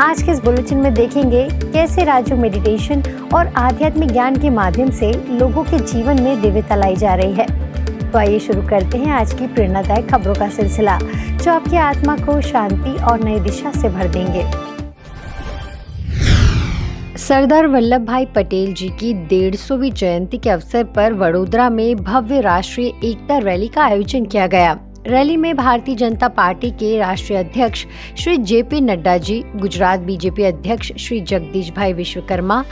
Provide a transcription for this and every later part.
आज के इस बुलेटिन में देखेंगे कैसे राजयोग मेडिटेशन और आध्यात्मिक ज्ञान के माध्यम से लोगों के जीवन में दिव्यता लाई जा रही है। तो आइए शुरू करते हैं आज की प्रेरणादायक खबरों का सिलसिला, जो आपकी आत्मा को शांति और नई दिशा से भर देंगे। सरदार वल्लभ भाई पटेल जी की 150वीं जयंती के अवसर पर वडोदरा में भव्य राष्ट्रीय एकता रैली का आयोजन किया गया। रैली में भारतीय जनता पार्टी के राष्ट्रीय अध्यक्ष श्री जेपी नड्डा जी, गुजरात बीजेपी अध्यक्ष श्री जगदीश भाई विश्वकर्मा,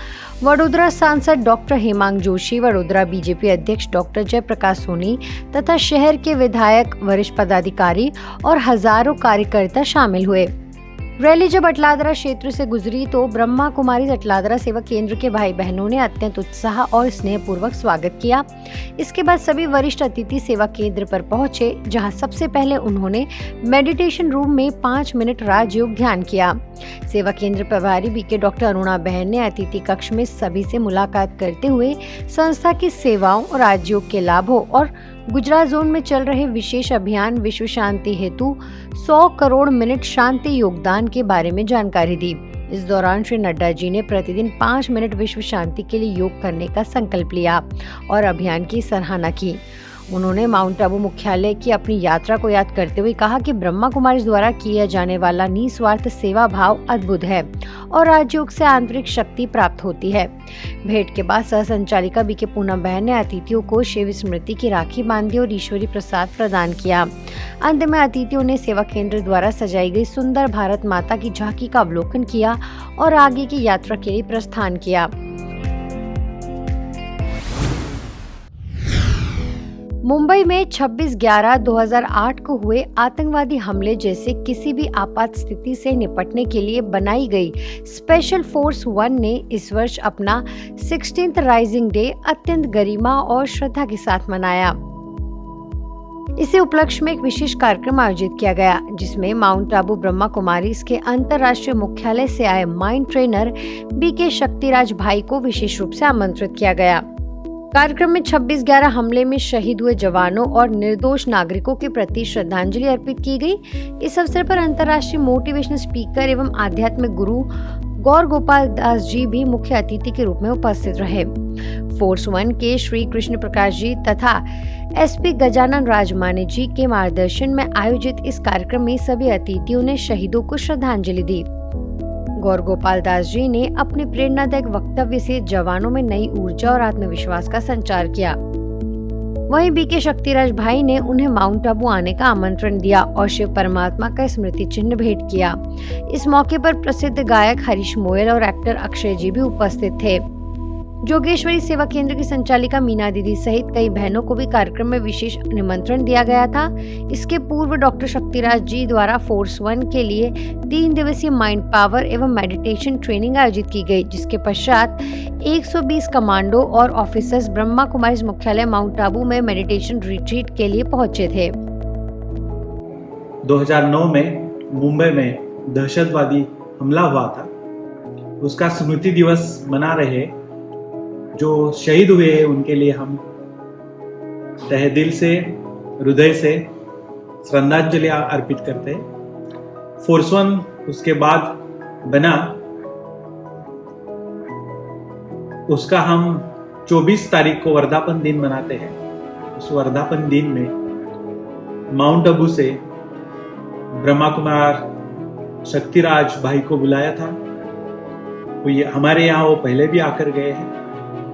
वडोदरा सांसद डॉक्टर हेमांग जोशी, वडोदरा बीजेपी अध्यक्ष डॉक्टर जयप्रकाश सोनी तथा शहर के विधायक, वरिष्ठ पदाधिकारी और हजारों कार्यकर्ता शामिल हुए। रैली जब अटलादरा क्षेत्र से गुजरी तो ब्रह्मा कुमारी अटलादरा सेवा केंद्र के भाई बहनों ने अत्यंत उत्साह और स्नेहपूर्वक स्वागत किया। इसके बाद सभी वरिष्ठ अतिथि सेवा केंद्र पर पहुंचे, जहां सबसे पहले उन्होंने मेडिटेशन रूम में 5 मिनट राजयोग ध्यान किया। सेवा केंद्र प्रभारी बीके डॉक्टर अरुणा बहन ने अतिथि कक्ष में सभी से मुलाकात करते हुए संस्था की सेवाओं, राजयोग के लाभों और गुजरात जोन में चल रहे विशेष अभियान विश्व शांति हेतु 100 करोड़ मिनट शांति योगदान के बारे में जानकारी दी। इस दौरान श्री नड्डा जी ने प्रतिदिन 5 मिनट विश्व शांति के लिए योग करने का संकल्प लिया और अभियान की सराहना की। उन्होंने माउंट आबू मुख्यालय की अपनी यात्रा को याद करते हुए कहा कि ब्रह्मा कुमारी द्वारा किया जाने वाला निस्वार्थ सेवा भाव अद्भुत है और राजयोग से आंतरिक शक्ति प्राप्त होती है। भेंट के बाद सह संचालिका बीके पूनम बहन ने अतिथियों को शिव स्मृति की राखी बांधी और ईश्वरी प्रसाद प्रदान किया। अंत में अतिथियों ने सेवा केंद्र द्वारा सजाई गई सुंदर भारत माता की झांकी का अवलोकन किया और आगे की यात्रा के लिए प्रस्थान किया। मुंबई में 26/11/2008 को हुए आतंकवादी हमले जैसे किसी भी आपात स्थिति से निपटने के लिए बनाई गई स्पेशल फोर्स 1 ने इस वर्ष अपना 16th राइजिंग डे अत्यंत गरिमा और श्रद्धा के साथ मनाया। इसे उपलक्ष्य में एक विशेष कार्यक्रम आयोजित किया गया, जिसमें माउंट आबू ब्रह्मा कुमारीज के अंतर्राष्ट्रीय मुख्यालय से आए माइंड ट्रेनर बीके शक्तिराज भाई को विशेष रूप से आमंत्रित किया गया। कार्यक्रम में 26/11 हमले में शहीद हुए जवानों और निर्दोष नागरिकों के प्रति श्रद्धांजलि अर्पित की गई। इस अवसर पर अंतर्राष्ट्रीय मोटिवेशनल स्पीकर एवं आध्यात्मिक गुरु गौर गोपाल दास जी भी मुख्य अतिथि के रूप में उपस्थित रहे। फोर्स 1 के श्री कृष्ण प्रकाश जी तथा एसपी गजानन राजमाने जी के मार्गदर्शन में आयोजित इस कार्यक्रम में सभी अतिथियों ने शहीदों को श्रद्धांजलि दी। गौर गोपाल दास जी ने अपने प्रेरणादायक वक्तव्य से जवानों में नई ऊर्जा और आत्मविश्वास का संचार किया। वहीं बीके शक्तिराज भाई ने उन्हें माउंट आबू आने का आमंत्रण दिया और शिव परमात्मा का स्मृति चिन्ह भेंट किया। इस मौके पर प्रसिद्ध गायक हरीश मोयल और एक्टर अक्षय जी भी उपस्थित थे। जोगेश्वरी सेवा केंद्र की संचालिका मीना दीदी सहित कई बहनों को भी कार्यक्रम में विशेष निमंत्रण दिया गया था। इसके पूर्व डॉक्टर शक्तिराज जी द्वारा फोर्स 1 के लिए 3 दिवसीय माइंड पावर एवं मेडिटेशन ट्रेनिंग आयोजित की गई, जिसके पश्चात 120 कमांडो और ऑफिसर्स ब्रह्मा कुमारी मुख्यालय माउंट आबू में मेडिटेशन रिट्रीट के लिए पहुंचे थे। 2009 में मुंबई में दहशतवादी हमला हुआ था, उसका स्मृति दिवस मना रहे। जो शहीद हुए हैं उनके लिए हम तहे दिल से, हृदय से श्रद्धांजलि अर्पित करते हैं। फोर्स 1 उसके बाद बना, उसका हम 24 तारीख को वर्धापन दिन मनाते हैं। उस वर्धापन दिन में माउंट आबू से ब्रह्मा कुमार शक्तिराज भाई को बुलाया था। वो हमारे यहाँ वो पहले भी आकर गए हैं।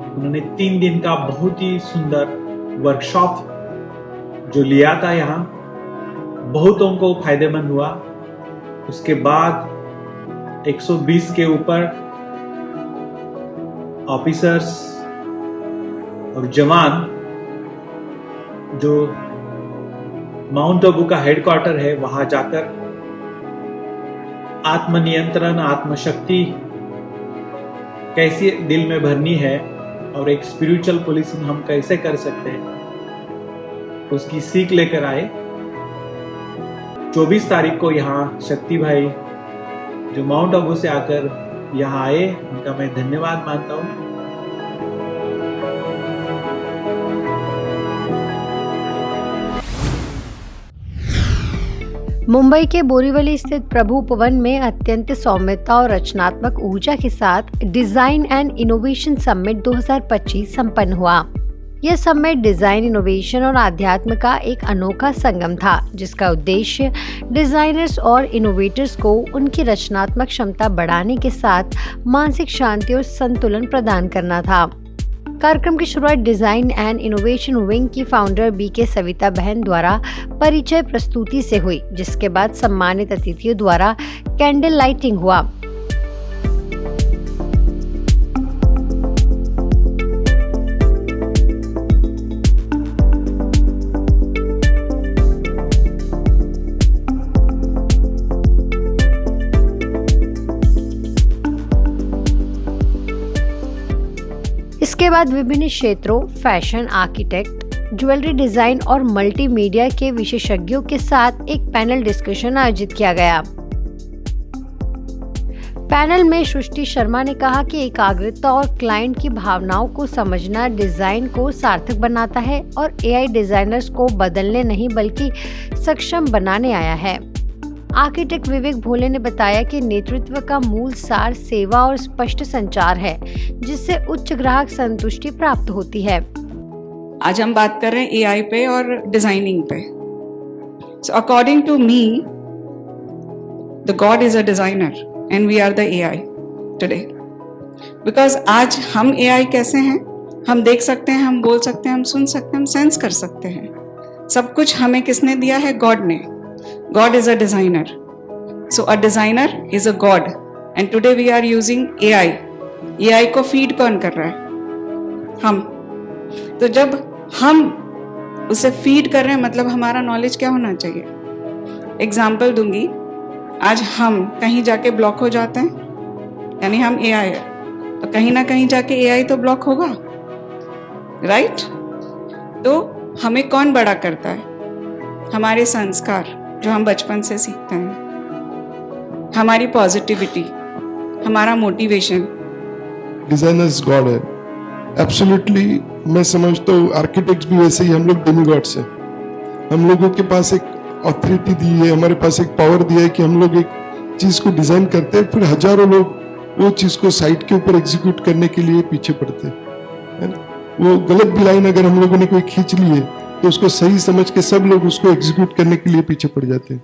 उन्होंने 3 दिन का बहुत ही सुंदर वर्कशॉप जो लिया था, यहाँ बहुतों को फायदेमंद हुआ। उसके बाद 120 के ऊपर ऑफिसर्स और जवान जो माउंट आबू का हेडक्वार्टर है, वहां जाकर आत्मनियंत्रण, आत्मशक्ति कैसे दिल में भरनी है और एक स्पिरिचुअल पुलिसिंग हम कैसे कर सकते हैं, उसकी सीख लेकर आए। 24 तारीख को यहाँ शक्ति भाई जो माउंट आबू से आकर यहाँ आए, उनका मैं धन्यवाद मानता हूँ। मुंबई के बोरीवली स्थित प्रभु उपवन में अत्यंत सौम्यता और रचनात्मक ऊर्जा के साथ डिजाइन एंड इनोवेशन समिट 2025 संपन्न हुआ। यह समिट डिजाइन, इनोवेशन और आध्यात्म का एक अनोखा संगम था, जिसका उद्देश्य डिजाइनर्स और इनोवेटर्स को उनकी रचनात्मक क्षमता बढ़ाने के साथ मानसिक शांति और संतुलन प्रदान करना था। कार्यक्रम की शुरुआत डिजाइन एंड इनोवेशन विंग की फाउंडर BK सविता बहन द्वारा परिचय प्रस्तुति से हुई, जिसके बाद सम्मानित अतिथियों द्वारा कैंडल लाइटिंग हुआ। इसके बाद विभिन्न क्षेत्रों फैशन, आर्किटेक्ट, ज्वेलरी डिजाइन और मल्टीमीडिया के विशेषज्ञों के साथ एक पैनल डिस्कशन आयोजित किया गया। पैनल में सृष्टि शर्मा ने कहा कि एकाग्रता और क्लाइंट की भावनाओं को समझना डिजाइन को सार्थक बनाता है और AI डिजाइनर्स को बदलने नहीं बल्कि सक्षम बनाने आया है। आर्किटेक्ट विवेक भोले ने बताया कि नेतृत्व का मूल सार सेवा और स्पष्ट संचार है, जिससे उच्च ग्राहक संतुष्टि प्राप्त होती है। आज हम बात कर रहे हैं AI पे और डिजाइनिंग पे। So according to me, the God is a designer and we are the AI today. Because आज हम AI कैसे हैं? हम देख सकते हैं, हम बोल सकते हैं, हम सुन सकते हैं, हम सेंस कर सकते हैं। सब कुछ हमें किसने दिया है? गॉड ने। God is a designer. So a designer is a God. And today we are using AI. AI को फीड कौन कर रहा है? हम। तो जब हम उसे फीड कर रहे हैं मतलब हमारा नॉलेज क्या होना चाहिए? एग्जाम्पल दूंगी, आज हम कहीं जाके ब्लॉक हो जाते हैं, यानी हम AI है, तो कहीं ना कहीं जाके AI तो ब्लॉक होगा, राइट? तो हमें कौन बड़ा करता है? हमारे संस्कार जो हम बचपन से सीखते हैं, हमारी पॉजिटिविटी, हमारा मोटिवेशन। डिजाइनर्स गॉड है, एब्सोल्युटली। मैं समझता हूँ आर्किटेक्ट्स भी वैसे ही, हम लोग डेमीगॉड्स हैं। हम लोगों के पास एक ऑथोरिटी दी है, हमारे पास एक पावर दिया है कि हम लोग एक चीज को डिजाइन करते हैं, फिर हजारों लोग वो चीज को साइट के ऊपर एग्जीक्यूट करने के लिए पीछे पड़ते हैं। वो गलत भी लाइन अगर हम लोगों ने कोई खींच ली है तो उसको सही समझ के सब लोग उसको एग्जीक्यूट करने के लिए पीछे पड़ जाते हैं।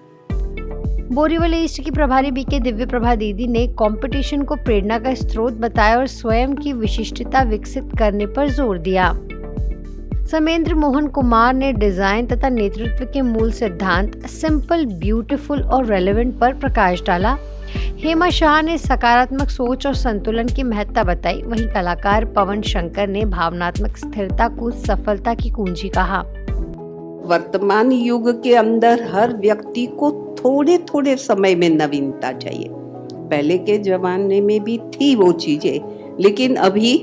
बोरीवली ईस्ट की प्रभारी BK दिव्य प्रभा दीदी ने कंपटीशन को प्रेरणा का स्रोत बताया और स्वयं की विशिष्टता विकसित करने पर जोर दिया। समेंद्र मोहन कुमार ने डिजाइन तथा नेतृत्व के मूल सिद्धांत सिंपल, ब्यूटीफुल और रेलेवेंट पर प्रकाश डाला। हेमा शाह ने सकारात्मक सोच और संतुलन की महत्ता बताई। वहीं कलाकार पवन शंकर ने भावनात्मक स्थिरता को सफलता की कुंजी कहा। वर्तमान युग के अंदर हर व्यक्ति को थोड़े थोड़े समय में नवीनता चाहिए। पहले के जमाने में भी थी वो चीजें, लेकिन अभी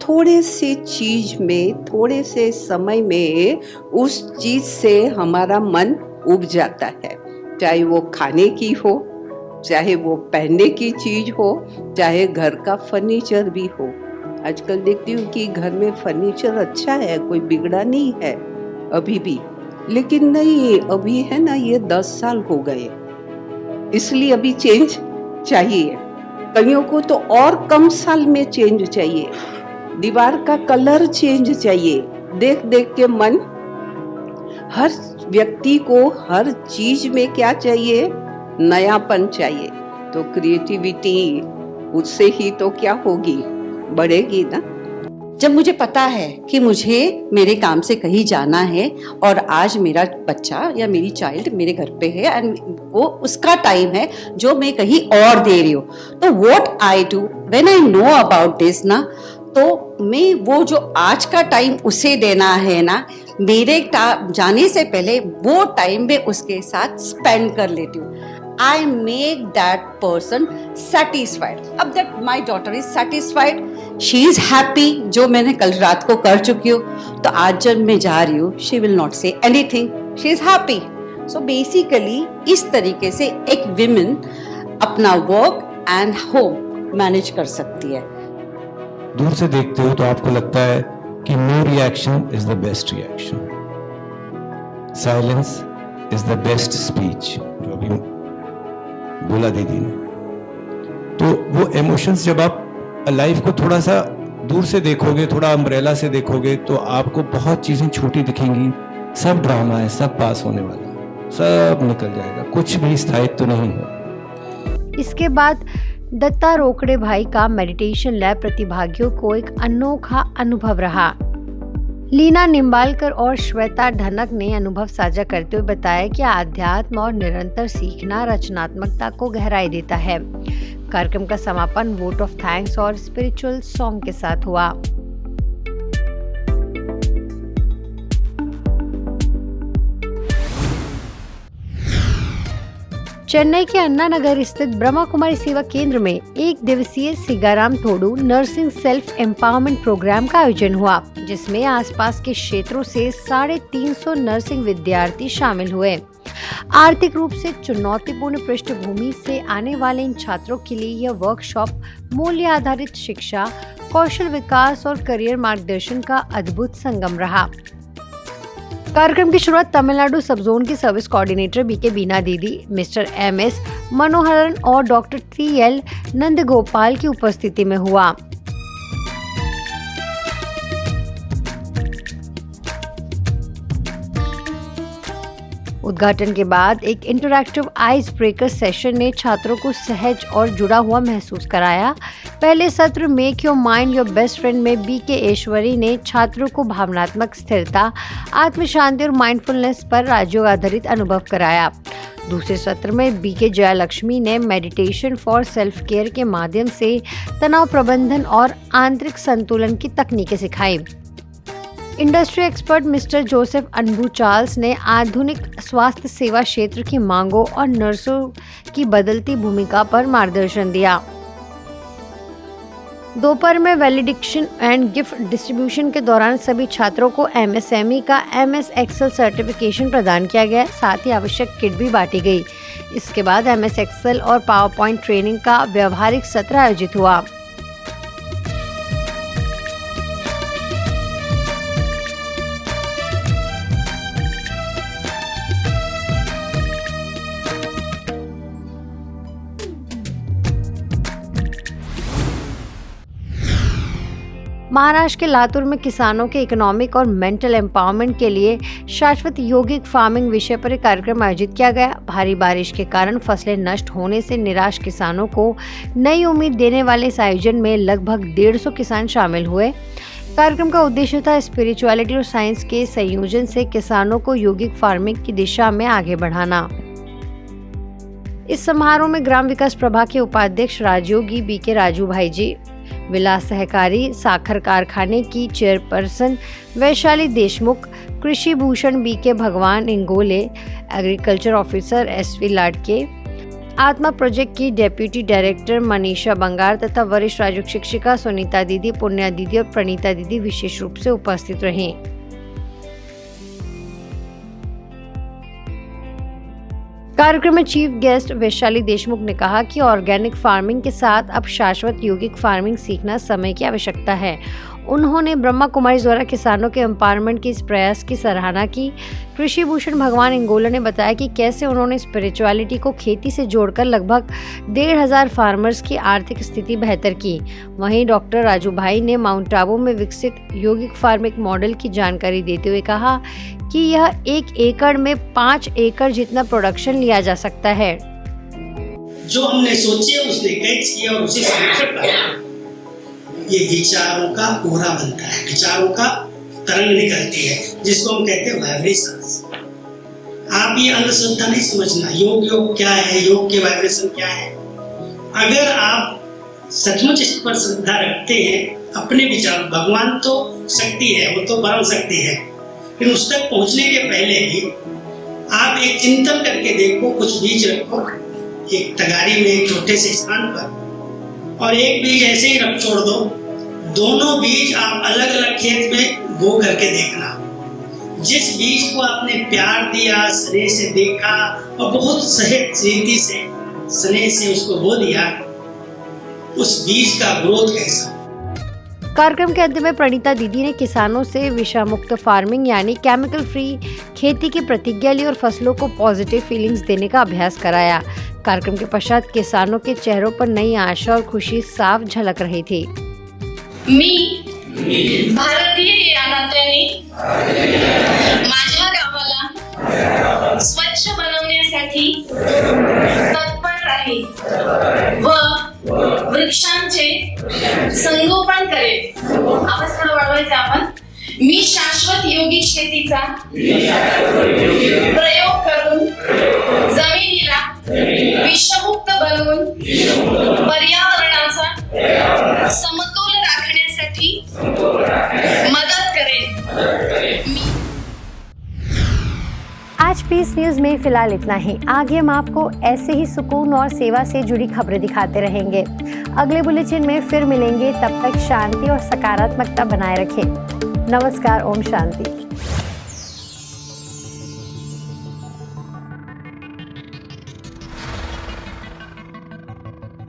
थोड़े से चीज में, थोड़े से समय में उस चीज से हमारा मन उब जाता है। चाहे वो खाने की हो, चाहे वो पहनने की चीज हो, चाहे घर का फर्नीचर भी हो। आजकल देखती हूँ कि घर में फर्नीचर अच्छा है, कोई बिगड़ा नहीं है अभी भी, लेकिन नहीं, अभी है ना, ये 10 साल हो गए, इसलिए अभी चेंज चाहिए। कईयों को तो और कम साल में चेंज चाहिए। दीवार का कलर चेंज चाहिए। देख देख के मन, हर व्यक्ति को हर चीज में क्या चाहिए? नयापन चाहिए। तो क्रिएटिविटी उससे ही तो क्या होगी, बढ़ेगी ना। जब मुझे पता है कि मुझे मेरे काम से कहीं जाना है और आज मेरा बच्चा या मेरी चाइल्ड मेरे घर पे है एंड वो उसका टाइम है जो मैं कहीं और दे रही हूँ, तो what I do when I know about this ना, तो मैं वो जो आज का टाइम उसे देना है ना, मेरे जाने से पहले वो टाइम में उसके साथ स्पेंड कर लेती हूँ। I make that person satisfied. अब that my daughter is satisfied, she is happy, जो मैंने कल रात को कर चुकी हूँ, तो आज जब मैं जा रही हूँ, she will not say anything, she is happy. So basically इस तरीके से एक women अपना work and home manage कर सकती है। दूर से देखते हो तो आपको लगता है कि no reaction is the best reaction. Silence is the best speech, जो अभी बोला दीदी ने। तो वो इमोशंस जब आप लाइफ को थोड़ा सा दूर से देखोगे, थोड़ा अम्ब्रेला से देखोगे, तो आपको बहुत चीजें छोटी दिखेंगी। सब ड्रामा है, सब पास होने वाला है, सब निकल जाएगा, कुछ भी स्थायित्व तो नहीं है। इसके बाद दत्ता रोकड़े भाई का मेडिटेशन लैब प्रतिभागियों को एक अनोखा अनुभव रहा। लीना निम्बालकर और श्वेता ढनक ने अनुभव साझा करते हुए बताया कि आध्यात्म और निरंतर सीखना रचनात्मकता को गहराई देता है। कार्यक्रम का समापन वोट ऑफ थैंक्स और स्पिरिचुअल सॉन्ग के साथ हुआ। चेन्नई के अन्ना नगर स्थित ब्रह्मा कुमारी सेवा केंद्र में 1 दिवसीय सिगाराम थोडू नर्सिंग सेल्फ एम्पावरमेंट प्रोग्राम का आयोजन हुआ, जिसमें आसपास के क्षेत्रों से 350 नर्सिंग विद्यार्थी शामिल हुए। आर्थिक रूप से चुनौतीपूर्ण पृष्ठभूमि से आने वाले इन छात्रों के लिए यह वर्कशॉप मूल्य आधारित शिक्षा, कौशल विकास और करियर मार्गदर्शन का अद्भुत संगम रहा। कार्यक्रम की शुरुआत तमिलनाडु सब जोन की सर्विस कोऑर्डिनेटर बीके बीना दीदी, मिस्टर MS मनोहरन और डॉक्टर TL नंदगोपाल की उपस्थिति में हुआ। उद्घाटन के बाद एक इंटरैक्टिव आइस ब्रेकर सेशन ने छात्रों को सहज और जुड़ा हुआ महसूस कराया। पहले सत्र make your mind your best friend में बीके ऐश्वरी ने छात्रों को भावनात्मक स्थिरता, आत्म शांति और माइंडफुलनेस पर राजयोग आधारित अनुभव कराया। दूसरे सत्र में बीके जयलक्ष्मी ने मेडिटेशन फॉर सेल्फ केयर के माध्यम से तनाव प्रबंधन और आंतरिक संतुलन की तकनीकें सिखाई। Industry expert mister Joseph Anbu Charles ने आधुनिक स्वास्थ्य सेवा क्षेत्र की मांगों और नर्सों की बदलती भूमिका पर मार्गदर्शन दिया। दोपहर में वैलिडिक्शन एंड गिफ्ट डिस्ट्रीब्यूशन के दौरान सभी छात्रों को MSME का MS एक्सेल सर्टिफिकेशन प्रदान किया गया, साथ ही आवश्यक किट भी बांटी गई। इसके बाद MS एक्सेल और पावर पॉइंट ट्रेनिंग का व्यवहारिक सत्र आयोजित हुआ। महाराष्ट्र के लातूर में किसानों के इकोनॉमिक और मेंटल एम्पावरमेंट के लिए शाश्वत यौगिक फार्मिंग विषय पर एक कार्यक्रम आयोजित किया गया। भारी बारिश के कारण फसलें नष्ट होने से निराश किसानों को नई उम्मीद देने वाले इस आयोजन में लगभग 150 किसान शामिल हुए। कार्यक्रम का उद्देश्य था स्पिरिचुअलिटी और साइंस के संयोजन से किसानों को यौगिक फार्मिंग की दिशा में आगे बढ़ाना। इस समारोह में ग्राम विकास प्रभाग के उपाध्यक्ष राजयोगी BK राजू भाई जी, विलास सहकारी साखर कारखाने की चेयरपर्सन वैशाली देशमुख, कृषि भूषण BK भगवान इंगोले, एग्रीकल्चर ऑफिसर SV लाडके, आत्मा प्रोजेक्ट की डेप्यूटी डायरेक्टर मनीषा बंगार तथा वरिष्ठ राजयोग शिक्षिका सुनीता दीदी, पुण्या दीदी और प्रणीता दीदी विशेष रूप से उपस्थित रहीं। कार्यक्रम में चीफ गेस्ट वैशाली देशमुख ने कहा कि ऑर्गेनिक फार्मिंग के साथ अब शाश्वत यौगिक फार्मिंग सीखना समय की आवश्यकता है। उन्होंने ब्रह्मा कुमारी द्वारा किसानों के एम्पावरमेंट के इस प्रयास की सराहना की। कृषि भूषण भगवान इंगोला ने बताया कि कैसे उन्होंने स्पिरिचुअलिटी को खेती से जोड़कर लगभग 1,500 फार्मर्स की आर्थिक स्थिति बेहतर की। वहीं डॉक्टर राजू भाई ने माउंट आबू में विकसित यौगिक फार्मिंग मॉडल की जानकारी देते हुए कहा कि यह 1 एकड़ में 5 एकड़ जितना प्रोडक्शन लिया जा सकता है। जो हमने सोचे उसने कैच किया और उसे संरक्षण पाया। ये विचारों का कोहरा बनता है, विचारों का तरंग निकलती है, जिसको हम कहते हैं वाइब्रेशंस। आप ये अंधश्रद्धा नहीं समझना। योग क्या है, योग के वाइब्रेशन क्या है। अगर आप सचमुच इस पर श्रद्धा रखते हैं, अपने विचार, भगवान तो शक्ति है, वो तो परम शक्ति है, फिर उस तक पहुंचने के पहले भी आप एक चिंतन करके देखो, कुछ बीज रखो एक तगारी में, एक छोटे से स्थान पर, और एक बीज ऐसे ही रख छोड़ दो। दोनों बीज आप अलग अलग खेत में बो करके देखना। जिस बीज को आपने प्यार दिया, स्नेह से देखा और बहुत सहज रीति से स्नेह से उसको बो दिया, उस बीज का ग्रोथ कैसा। कार्यक्रम के अंत में प्रणीता दीदी ने किसानों से विषामुक्त फार्मिंग यानी केमिकल फ्री खेती की प्रतिज्ञा ली और फसलों को पॉजिटिव फीलिंग्स देने का अभ्यास कराया। कार्यक्रम के पश्चात किसानों के चेहरों पर नई आशा और खुशी साफ झलक रही थी। मी भारतीय या नात्याने माझ्या गावाला स्वच्छ बनवण्यासाठी तत्पर आहे व वृक्षांचे संगोपन करेल। आवाज थोडा वाढवायचा आपण। मी शाश्वत योगिक शेतीचा प्रयोग करून जमिनीला विषमुक्त बनवून पर्यावरणाचा समतोल राखण्यासाठी मदत करेन। आज पीस न्यूज में फिलहाल इतना ही। आगे हम आपको ऐसे ही सुकून और सेवा से जुड़ी खबरें दिखाते रहेंगे। अगले बुलेटिन में फिर मिलेंगे, तब तक शांति और सकारात्मकता बनाए रखें। नमस्कार, ओम शांति।